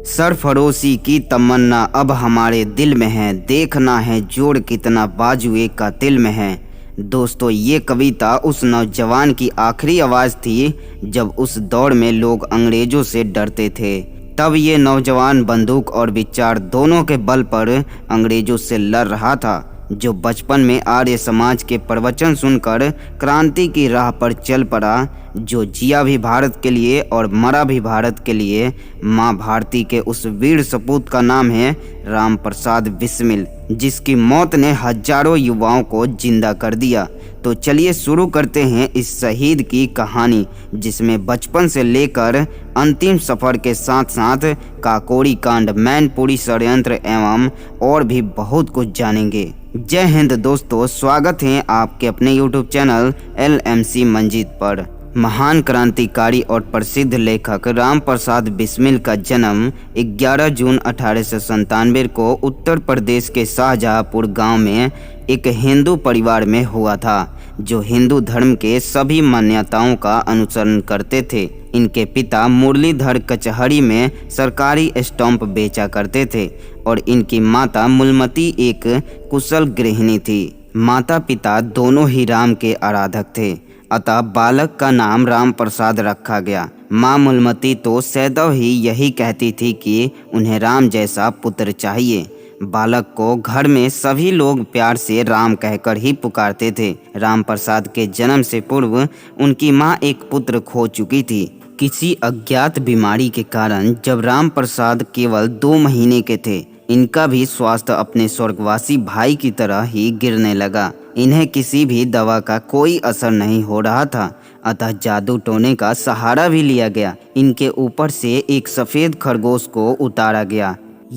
सरफरोशी की तमन्ना अब हमारे दिल में है, देखना है जोड़ कितना बाजुए का तिल में है। दोस्तों, ये कविता उस नौजवान की आखिरी आवाज़ थी जब उस दौर में लोग अंग्रेज़ों से डरते थे। तब ये नौजवान बंदूक और विचार दोनों के बल पर अंग्रेज़ों से लड़ रहा था, जो बचपन में आर्य समाज के प्रवचन सुनकर क्रांति की राह पर चल पड़ा, जो जिया भी भारत के लिए और मरा भी भारत के लिए। माँ भारती के उस वीर सपूत का नाम है राम प्रसाद बिस्मिल, जिसकी मौत ने हजारों युवाओं को जिंदा कर दिया। तो चलिए शुरू करते हैं इस शहीद की कहानी, जिसमें बचपन से लेकर अंतिम सफ़र के साथ साथ काकोरी कांड, मैनपुरी षड्यंत्र एवं और भी बहुत कुछ जानेंगे। जय हिंद दोस्तों, स्वागत है आपके अपने YouTube चैनल LMC मंजीत पर। महान क्रांतिकारी और प्रसिद्ध लेखक राम प्रसाद बिस्मिल का जन्म 11 जून 1897 को उत्तर प्रदेश के शाहजहाँपुर गांव में एक हिंदू परिवार में हुआ था, जो हिंदू धर्म के सभी मान्यताओं का अनुसरण करते थे। इनके पिता मुरलीधर कचहरी में सरकारी स्टैंप बेचा करते थे और इनकी माता मूलमती एक कुशल गृहिणी थी। माता पिता दोनों ही राम के आराधक थे, अतः बालक का नाम राम प्रसाद रखा गया। माँ मूलमती तो सदैव ही यही कहती थी कि उन्हें राम जैसा पुत्र चाहिए। बालक को घर में सभी लोग प्यार से राम कहकर ही पुकारते थे। राम प्रसाद के जन्म से पूर्व उनकी माँ एक पुत्र खो चुकी थी। किसी अज्ञात बीमारी के कारण जब राम प्रसाद केवल 2 महीने के थे, इनका भी स्वास्थ्य अपने स्वर्गवासी भाई की तरह ही गिरने लगा। इन्हें किसी भी दवा का कोई असर नहीं हो रहा था, अतः जादू टोने का सहारा भी लिया गया। इनके ऊपर से एक सफ़ेद खरगोश को उतारा गया।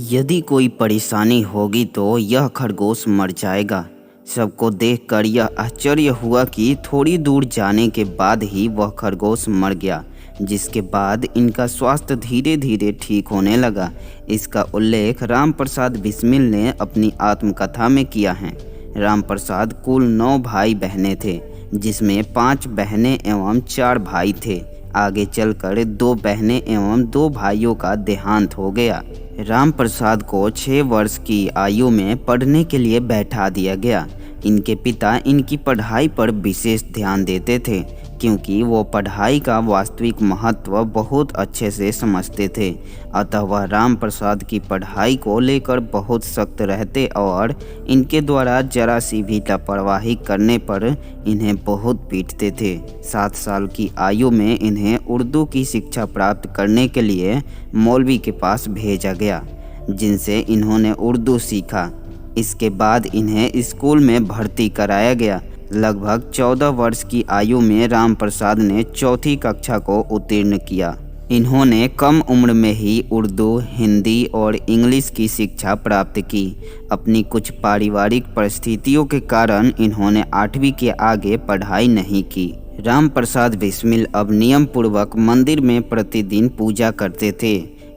यदि कोई परेशानी होगी तो यह खरगोश मर जाएगा। सबको देखकर यह आश्चर्य हुआ कि थोड़ी दूर जाने के बाद ही वह खरगोश मर गया, जिसके बाद इनका स्वास्थ्य धीरे धीरे ठीक होने लगा। इसका उल्लेख राम प्रसाद बिस्मिल ने अपनी आत्मकथा में किया है। राम प्रसाद कुल 9 भाई बहनें थे, जिसमें 5 बहनें एवं 4 भाई थे। आगे चलकर 2 बहनें एवं 2 भाइयों का देहांत हो गया। राम प्रसाद को 6 वर्ष की आयु में पढ़ने के लिए बैठा दिया गया। इनके पिता इनकी पढ़ाई पर विशेष ध्यान देते थे, क्योंकि वो पढ़ाई का वास्तविक महत्व बहुत अच्छे से समझते थे। अतः वह राम प्रसाद की पढ़ाई को लेकर बहुत सख्त रहते और इनके द्वारा जरा सी भी लापरवाही करने पर इन्हें बहुत पीटते थे। 7 साल की आयु में इन्हें उर्दू की शिक्षा प्राप्त करने के लिए मौलवी के पास भेजा गया, जिनसे इन्होंने उर्दू सीखा। इसके बाद इन्हें स्कूल में भर्ती कराया गया। लगभग 14 वर्ष की आयु में राम प्रसाद ने 4ठी कक्षा को उत्तीर्ण किया। इन्होंने कम उम्र में ही उर्दू, हिंदी और इंग्लिश की शिक्षा प्राप्त की। अपनी कुछ पारिवारिक परिस्थितियों के कारण इन्होंने 8वीं के आगे पढ़ाई नहीं की। राम प्रसाद बिस्मिल अब नियम पूर्वक मंदिर में प्रतिदिन पूजा करते थे।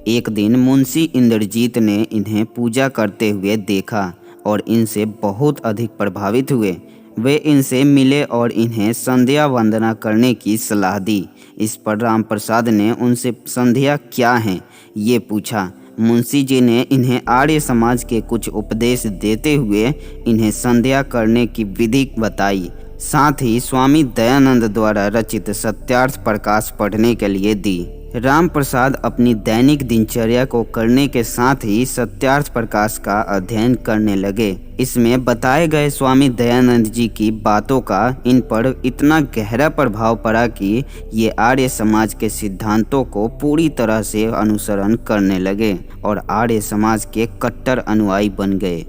एक दिन मुंशी इंद्रजीत ने इन्हें पूजा करते हुए देखा और इनसे बहुत अधिक प्रभावित हुए। वे इनसे मिले और इन्हें संध्या वंदना करने की सलाह दी। इस पर राम प्रसाद ने उनसे संध्या क्या है ये पूछा। मुंशी जी ने इन्हें आर्य समाज के कुछ उपदेश देते हुए इन्हें संध्या करने की विधि बताई। साथ ही स्वामी दयानंद द्वारा रचित सत्यार्थ प्रकाश पढ़ने के लिए दी। राम प्रसाद अपनी दैनिक दिनचर्या को करने के साथ ही सत्यार्थ प्रकाश का अध्ययन करने लगे। इसमें बताए गए स्वामी दयानंद जी की बातों का इन पर इतना गहरा प्रभाव पड़ा कि ये आर्य समाज के सिद्धांतों को पूरी तरह से अनुसरण करने लगे और आर्य समाज के कट्टर अनुयायी बन गए।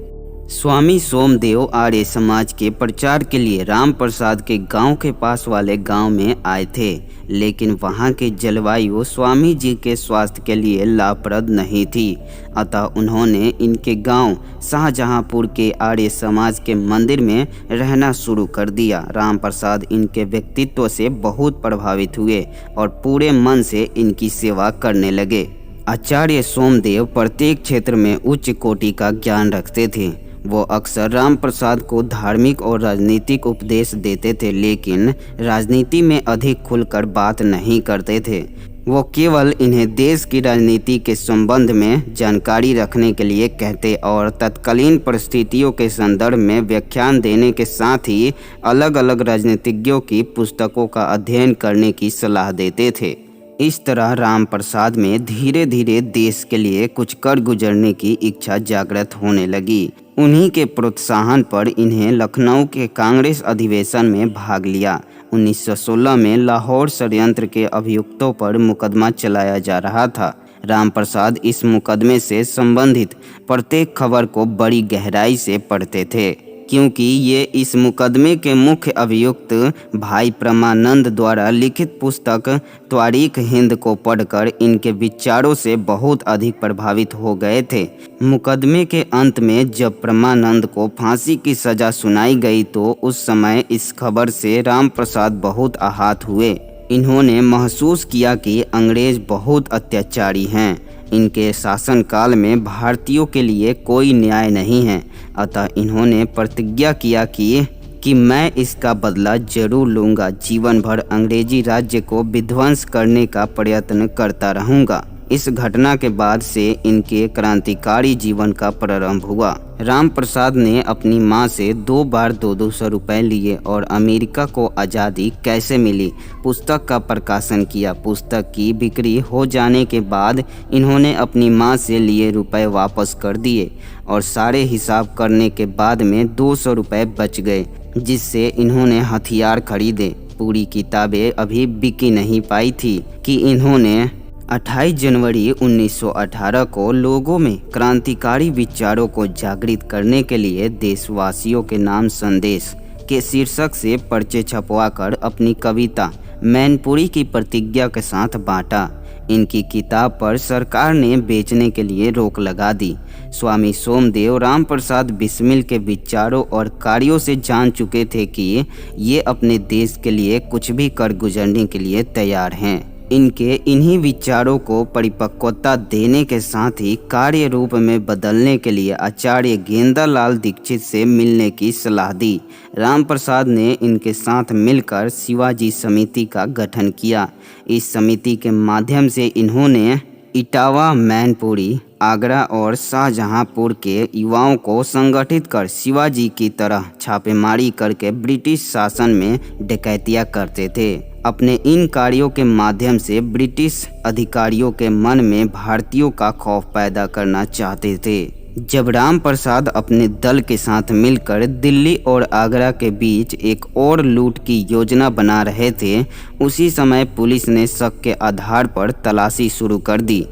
स्वामी सोमदेव आर्य समाज के प्रचार के लिए राम प्रसाद के गांव के पास वाले गांव में आए थे, लेकिन वहां की जलवायु स्वामी जी के स्वास्थ्य के लिए लाभप्रद नहीं थी। अतः उन्होंने इनके गांव शाहजहाँपुर के आर्य समाज के मंदिर में रहना शुरू कर दिया। राम प्रसाद इनके व्यक्तित्व से बहुत प्रभावित हुए और पूरे मन से इनकी सेवा करने लगे। आचार्य सोमदेव प्रत्येक क्षेत्र में उच्च कोटि का ज्ञान रखते थे। वो अक्सर राम प्रसाद को धार्मिक और राजनीतिक उपदेश देते थे, लेकिन राजनीति में अधिक खुलकर बात नहीं करते थे। वो केवल इन्हें देश की राजनीति के संबंध में जानकारी रखने के लिए कहते और तत्कालीन परिस्थितियों के संदर्भ में व्याख्यान देने के साथ ही अलग अलग राजनीतिज्ञों की पुस्तकों का अध्ययन करने की सलाह देते थे। इस तरह राम प्रसाद में धीरे धीरे देश के लिए कुछ कर गुजरने की इच्छा जागृत होने लगी। उन्हीं के प्रोत्साहन पर इन्हें लखनऊ के कांग्रेस अधिवेशन में भाग लिया। 1916 में लाहौर षड्यंत्र के अभियुक्तों पर मुकदमा चलाया जा रहा था। राम प्रसाद इस मुकदमे से संबंधित प्रत्येक खबर को बड़ी गहराई से पढ़ते थे, क्योंकि ये इस मुकदमे के मुख्य अभियुक्त भाई परमानंद द्वारा लिखित पुस्तक तारीख हिंद को पढ़कर इनके विचारों से बहुत अधिक प्रभावित हो गए थे। मुकदमे के अंत में जब परमानंद को फांसी की सज़ा सुनाई गई तो उस समय इस खबर से राम प्रसाद बहुत आहत हुए। इन्होंने महसूस किया कि अंग्रेज बहुत अत्याचारी हैं। इनके शासनकाल में भारतीयों के लिए कोई न्याय नहीं है। अतः इन्होंने प्रतिज्ञा किया कि मैं इसका बदला जरूर लूँगा। जीवन भर अंग्रेजी राज्य को विध्वंस करने का प्रयत्न करता रहूँगा। इस घटना के बाद से इनके क्रांतिकारी जीवन का प्रारंभ हुआ। राम प्रसाद ने अपनी मां से 2 बार 200 रुपए लिए और अमेरिका को आज़ादी कैसे मिली पुस्तक का प्रकाशन किया। पुस्तक की बिक्री हो जाने के बाद इन्होंने अपनी मां से लिए रुपए वापस कर दिए और सारे हिसाब करने के बाद में 200 रुपए बच गए, जिससे इन्होंने हथियार खरीदे। पूरी किताबें अभी बिकी नहीं पाई थी कि इन्होंने 28 जनवरी 1918 को लोगों में क्रांतिकारी विचारों को जागृत करने के लिए देशवासियों के नाम संदेश के शीर्षक से पर्चे छपवाकर अपनी कविता मैनपुरी की प्रतिज्ञा के साथ बांटा। इनकी किताब पर सरकार ने बेचने के लिए रोक लगा दी। स्वामी सोमदेव राम प्रसाद बिस्मिल के विचारों और कार्यों से जान चुके थे कि ये अपने देश के लिए कुछ भी कर गुजरने के लिए तैयार हैं। इनके इन्हीं विचारों को परिपक्वता देने के साथ ही कार्य रूप में बदलने के लिए आचार्य गेंदालाल दीक्षित से मिलने की सलाह दी। राम प्रसाद ने इनके साथ मिलकर शिवाजी समिति का गठन किया। इस समिति के माध्यम से इन्होंने इटावा, मैनपुरी, आगरा और शाहजहांपुर के युवाओं को संगठित कर शिवाजी की तरह छापेमारी करके ब्रिटिश शासन में डकैतियां करते थे। अपने इन कार्यों के माध्यम से ब्रिटिश अधिकारियों के मन में भारतीयों का खौफ पैदा करना चाहते थे। जब राम प्रसाद अपने दल के साथ मिलकर दिल्ली और आगरा के बीच एक और लूट की योजना बना रहे थे, उसी समय पुलिस ने शक के आधार पर तलाशी शुरू कर दी।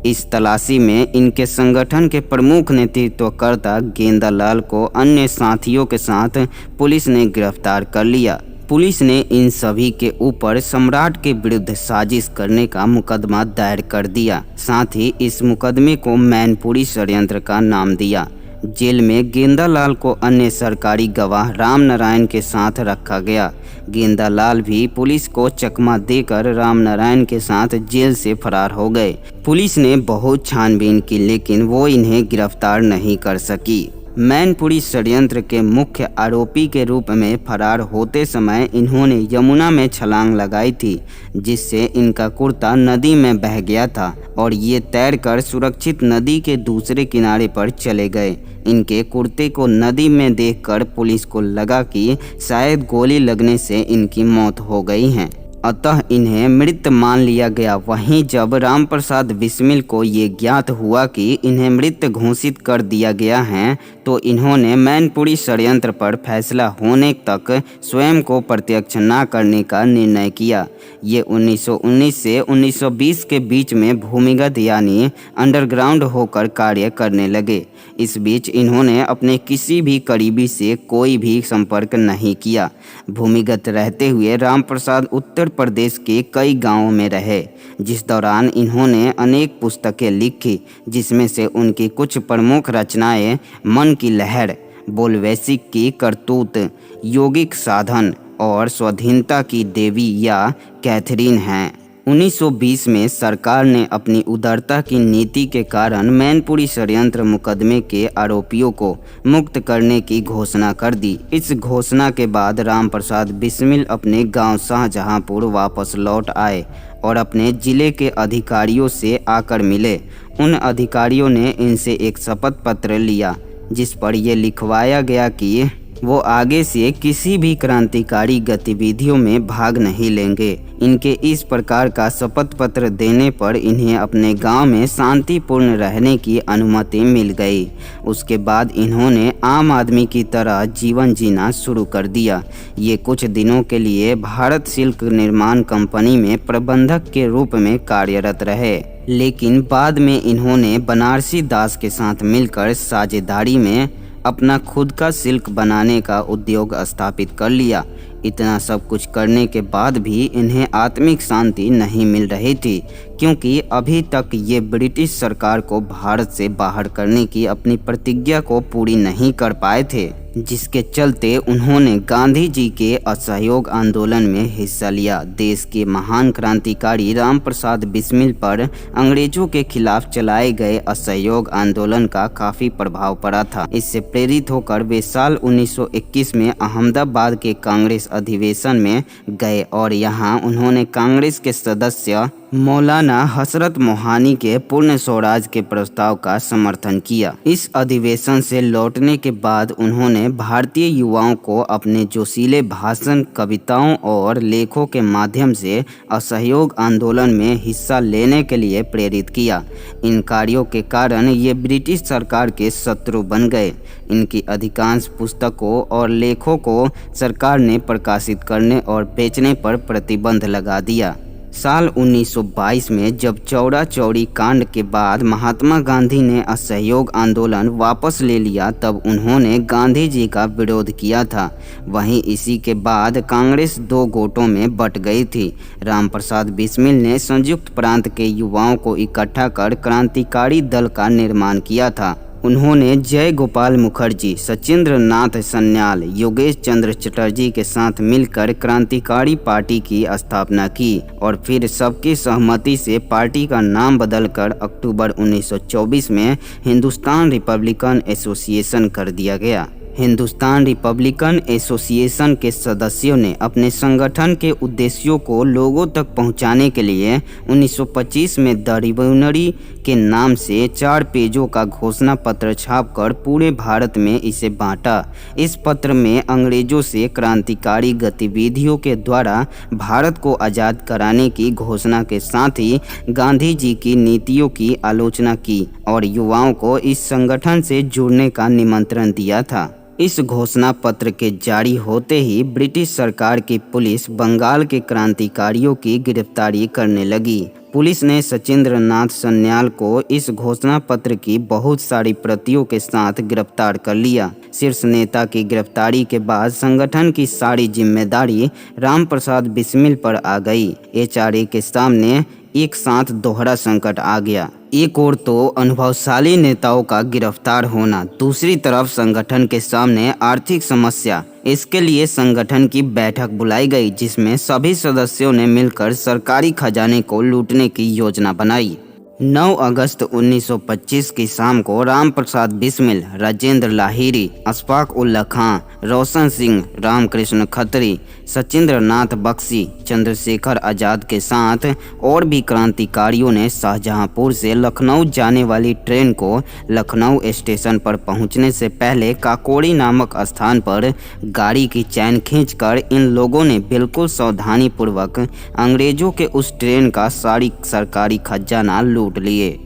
इस तलाशी में इनके संगठन के प्रमुख नेतृत्वकर्ता गेंदालाल को अन्य साथियों के साथ पुलिस ने गिरफ्तार कर लिया। पुलिस ने इन सभी के ऊपर सम्राट के विरुद्ध साजिश करने का मुकदमा दायर कर दिया। साथ ही इस मुकदमे को मैनपुरी षड्यंत्र का नाम दिया। जेल में गेंदालाल को अन्य सरकारी गवाह राम नारायण के साथ रखा गया। गेंदालाल भी पुलिस को चकमा देकर राम नारायण के साथ जेल से फरार हो गए। पुलिस ने बहुत छानबीन की, लेकिन वो इन्हें गिरफ्तार नहीं कर सकी। मैनपुरी षड्यंत्र के मुख्य आरोपी के रूप में फरार होते समय इन्होंने यमुना में छलांग लगाई थी, जिससे इनका कुर्ता नदी में बह गया था और ये तैरकर सुरक्षित नदी के दूसरे किनारे पर चले गए। इनके कुर्ते को नदी में देखकर पुलिस को लगा कि शायद गोली लगने से इनकी मौत हो गई है, अतः इन्हें मृत मान लिया गया। वहीं जब राम प्रसाद बिस्मिल को ये ज्ञात हुआ कि इन्हें मृत घोषित कर दिया गया है, तो इन्होंने मैनपुरी षड्यंत्र पर फैसला होने तक स्वयं को प्रत्यक्ष न करने का निर्णय किया। ये 1919 से 1920 के बीच में भूमिगत यानी अंडरग्राउंड होकर कार्य करने लगे। इस बीच इन्होंने अपने किसी भी करीबी से कोई भी संपर्क नहीं किया। भूमिगत रहते हुए राम प्रसाद उत्तर प्रदेश के कई गांवों में रहे, जिस दौरान इन्होंने अनेक पुस्तकें लिखी, जिसमें से उनकी कुछ प्रमुख रचनाएं मन की लहर, बोलवैसिक की करतूत, योगिक साधन और स्वाधीनता की देवी या कैथरीन हैं। 1920 में सरकार ने अपनी उदारता की नीति के कारण मैनपुरी षड्यंत्र मुकदमे के आरोपियों को मुक्त करने की घोषणा कर दी। इस घोषणा के बाद राम प्रसाद बिस्मिल अपने गांव शाहजहांपुर वापस लौट आए और अपने जिले के अधिकारियों से आकर मिले। उन अधिकारियों ने इनसे एक शपथ पत्र लिया जिस पर यह लिखवाया गया कि वो आगे से किसी भी क्रांतिकारी गतिविधियों में भाग नहीं लेंगे। इनके इस प्रकार का शपथ पत्र देने पर इन्हें अपने गांव में शांतिपूर्ण रहने की अनुमति मिल गई। उसके बाद इन्होंने आम आदमी की तरह जीवन जीना शुरू कर दिया। ये कुछ दिनों के लिए भारत सिल्क निर्माण कंपनी में प्रबंधक के रूप में कार्यरत रहे, लेकिन बाद में इन्होंने बनारसी दास के साथ मिलकर साझेदारी में अपना खुद का सिल्क बनाने का उद्योग स्थापित कर लिया। इतना सब कुछ करने के बाद भी इन्हें आत्मिक शांति नहीं मिल रही थी, क्योंकि अभी तक ये ब्रिटिश सरकार को भारत से बाहर करने की अपनी प्रतिज्ञा को पूरी नहीं कर पाए थे, जिसके चलते उन्होंने गांधी जी के असहयोग आंदोलन में हिस्सा लिया। देश के महान क्रांतिकारी रामप्रसाद बिस्मिल पर अंग्रेजों के खिलाफ चलाए गए असहयोग आंदोलन का काफी प्रभाव पड़ा था। इससे प्रेरित होकर वे साल 1921 में अहमदाबाद के कांग्रेस अधिवेशन में गए और यहाँ उन्होंने कांग्रेस के सदस्य मौलाना हसरत मोहानी के पूर्ण स्वराज के प्रस्ताव का समर्थन किया। इस अधिवेशन से लौटने के बाद उन्होंने भारतीय युवाओं को अपने जोशीले भाषण, कविताओं और लेखों के माध्यम से असहयोग आंदोलन में हिस्सा लेने के लिए प्रेरित किया। इन कार्यों के कारण ये ब्रिटिश सरकार के शत्रु बन गए। इनकी अधिकांश पुस्तकों और लेखों को सरकार ने प्रकाशित करने और बेचने पर प्रतिबंध लगा दिया। साल 1922 में जब चौरा चौरी कांड के बाद महात्मा गांधी ने असहयोग आंदोलन वापस ले लिया, तब उन्होंने गांधी जी का विरोध किया था। वहीं इसी के बाद कांग्रेस दो गुटों में बट गई थी। रामप्रसाद बिस्मिल ने संयुक्त प्रांत के युवाओं को इकट्ठा कर क्रांतिकारी दल का निर्माण किया था। उन्होंने जय गोपाल मुखर्जी, सचिंद्र नाथ सन्याल, योगेश चंद्र चटर्जी के साथ मिलकर क्रांतिकारी पार्टी की स्थापना की और फिर सबकी सहमति से पार्टी का नाम बदलकर अक्टूबर 1924 में हिंदुस्तान रिपब्लिकन एसोसिएशन कर दिया गया। हिंदुस्तान रिपब्लिकन एसोसिएशन के सदस्यों ने अपने संगठन के उद्देश्यों को लोगों तक पहुंचाने के लिए 1925 में द रिवॉल्यूशनरी के नाम से 4 पेजों का घोषणा पत्र छापकर पूरे भारत में इसे बांटा। इस पत्र में अंग्रेजों से क्रांतिकारी गतिविधियों के द्वारा भारत को आज़ाद कराने की घोषणा के साथ ही गांधी जी की नीतियों की आलोचना की और युवाओं को इस संगठन से जुड़ने का निमंत्रण दिया था। इस घोषणा पत्र के जारी होते ही ब्रिटिश सरकार की पुलिस बंगाल के क्रांतिकारियों की गिरफ्तारी करने लगी। पुलिस ने सचिंद्र नाथ सन्याल को इस घोषणा पत्र की बहुत सारी प्रतियों के साथ गिरफ्तार कर लिया। शीर्ष नेता की गिरफ्तारी के बाद संगठन की सारी जिम्मेदारी रामप्रसाद बिस्मिल पर आ गई। HRA के सामने एक साथ दोहरा संकट आ गया। एक ओर तो अनुभवशाली नेताओं का गिरफ्तार होना, दूसरी तरफ संगठन के सामने आर्थिक समस्या। इसके लिए संगठन की बैठक बुलाई गई जिसमें सभी सदस्यों ने मिलकर सरकारी खजाने को लूटने की योजना बनाई। 9 अगस्त 1925 की शाम को रामप्रसाद बिस्मिल, राजेंद्र लाहिरी, अशफाक उल्ला खां, रोशन सिंह, रामकृष्ण खत्री, सचिंद्र नाथ बख्शी, चंद्रशेखर आज़ाद के साथ और भी क्रांतिकारियों ने शाहजहांपुर से लखनऊ जाने वाली ट्रेन को लखनऊ स्टेशन पर पहुंचने से पहले काकोड़ी नामक स्थान पर गाड़ी की चैन खींचकर इन लोगों ने बिल्कुल सावधानीपूर्वक अंग्रेजों के उस ट्रेन का सारी सरकारी खजाना लूट लिए।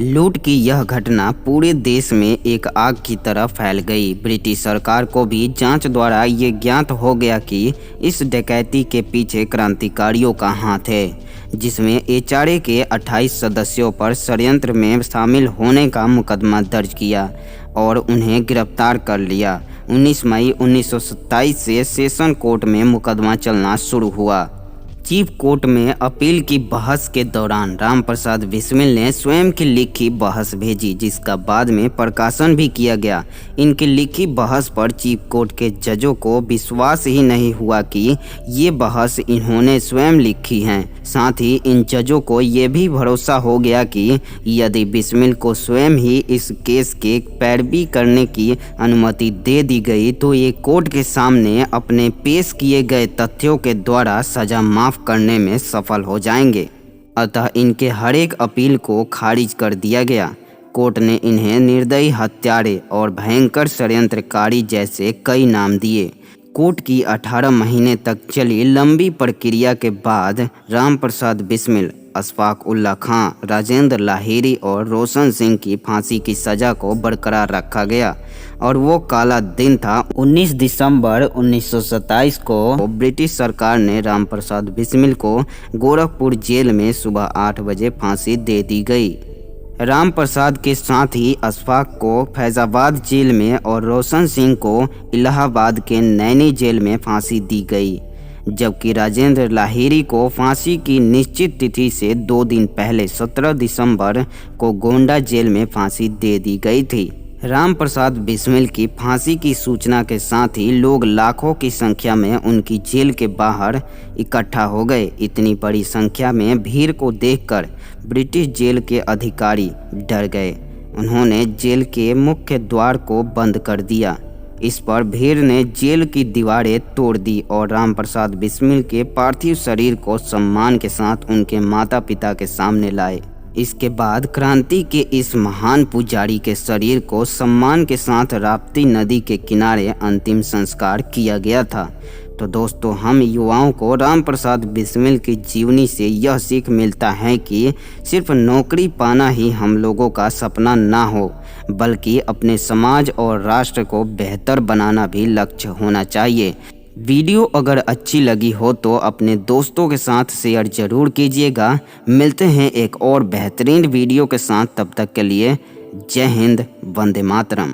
लूट की यह घटना पूरे देश में एक आग की तरह फैल गई। ब्रिटिश सरकार को भी जांच द्वारा ये ज्ञात हो गया कि इस डकैती के पीछे क्रांतिकारियों का हाथ है, जिसमें HRA के 28 सदस्यों पर षड्यंत्र में शामिल होने का मुकदमा दर्ज किया और उन्हें गिरफ्तार कर लिया। 19 मई 1927 से सेशन कोर्ट में मुकदमा चलना शुरू हुआ। चीफ कोर्ट में अपील की बहस के दौरान रामप्रसाद बिस्मिल ने स्वयं की लिखी बहस भेजी, जिसका बाद में प्रकाशन भी किया गया। इनकी लिखी बहस पर चीफ कोर्ट के जजों को विश्वास ही नहीं हुआ कि ये बहस इन्होंने स्वयं लिखी है। साथ ही इन जजों को ये भी भरोसा हो गया कि यदि बिस्मिल को स्वयं ही इस केस के पैरवी करने की अनुमति दे दी गई तो ये कोर्ट के सामने अपने पेश किए गए तथ्यों के द्वारा सजा माफ करने में सफल हो जाएंगे। अतः इनके हर एक अपील को खारिज कर दिया गया। कोर्ट ने इन्हें निर्दयी, हत्यारे और भयंकर षड्यंत्रकारी जैसे कई नाम दिए। कोर्ट की 18 महीने तक चली लंबी प्रक्रिया के बाद रामप्रसाद बिस्मिल, अशफाक उल्ला खां, राजेंद्र लाहिरी और रोशन सिंह की फांसी की सज़ा को बरकरार रखा गया और वो काला दिन था 19 दिसंबर 1927 को ब्रिटिश सरकार ने रामप्रसाद बिस्मिल को गोरखपुर जेल में सुबह 8 बजे फांसी दे दी गई। रामप्रसाद के साथ ही अशफाक को फैजाबाद जेल में और रोशन सिंह को इलाहाबाद के नैनी जेल में फांसी दी गई, जबकि राजेंद्र लाहिरी को फांसी की निश्चित तिथि से 2 दिन पहले 17 दिसंबर को गोंडा जेल में फांसी दे दी गई थी। रामप्रसाद बिस्मिल की फांसी की सूचना के साथ ही लोग लाखों की संख्या में उनकी जेल के बाहर इकट्ठा हो गए। इतनी बड़ी संख्या में भीड़ को देखकर ब्रिटिश जेल के अधिकारी डर गए। उन्होंने जेल के मुख्य द्वार को बंद कर दिया। इस पर भीड़ ने जेल की दीवारें तोड़ दी और रामप्रसाद बिस्मिल के पार्थिव शरीर को सम्मान के साथ उनके माता पिता के सामने लाए। इसके बाद क्रांति के इस महान पुजारी के शरीर को सम्मान के साथ राप्ती नदी के किनारे अंतिम संस्कार किया गया था। तो दोस्तों, हम युवाओं को रामप्रसाद बिस्मिल की जीवनी से यह सीख मिलता है कि सिर्फ नौकरी पाना ही हम लोगों का सपना ना हो, बल्कि अपने समाज और राष्ट्र को बेहतर बनाना भी लक्ष्य होना चाहिए। वीडियो अगर अच्छी लगी हो तो अपने दोस्तों के साथ शेयर जरूर कीजिएगा। मिलते हैं एक और बेहतरीन वीडियो के साथ, तब तक के लिए जय हिंद, वंदे मातरम।